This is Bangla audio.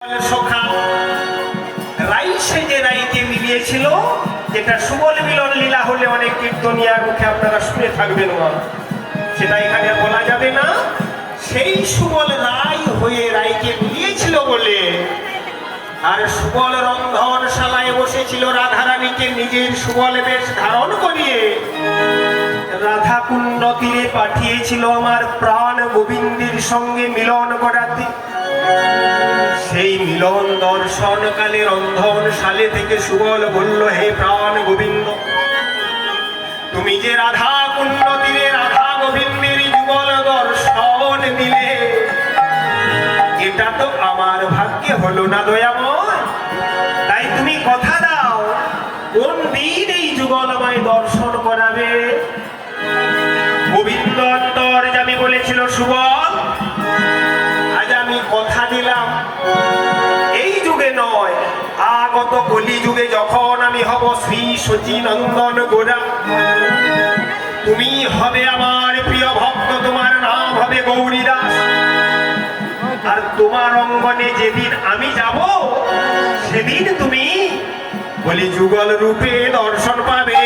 সখা রাই সেজে রাইকে মিলিয়েছিল, যেটা সুবল মিলন লীলা হলে অনেক কীর্তনিয়ার মুখে আপনারা শুনে থাকবেন, সেটা এখানে বলা যাবে না। সেই সুবল রাই হয়ে রাইকে মিলিয়েছিল বলে আর সুবল রন্ধনশালায় বসেছিল রাধারানীকে নিজের সুবল বেশ ধারণ করিয়ে রাধা কুণ্ড তীরে পাঠিয়েছিল আমার প্রাণ গোবিন্দের সঙ্গে মিলন করাতে। সেই মিলন দর্শনকালে রন্ধনশালে থেকে সুবল বলল, হে প্রাণ গোবিন্দ, তুমি যে রাধা কুণ্ড তীরে রাধা গোবিন্দের যুগল দর্শন দিলে, এটা তো আমার ভাগ্যে হলো না দয়াময়। তাই তুমি কথা দাও, কোন দিন এই যুগল আমায় দর্শন করাবে? গোবিন্দ অন্তর্যামী বলেছিল, সুবল, আজ আমি কথা দিলাম, এই যুগে নয়, আগত কলি যুগে যখন আমি হব শ্রী শচী নন্দন গোরা, তুমি হবে আমার প্রিয় ভক্ত, তোমার নাম হবে গৌরীদাস। আর তোমার অঙ্গনে যেদিন আমি যাব, সেদিন তুমি বলি যুগল রূপে দর্শন পাবে।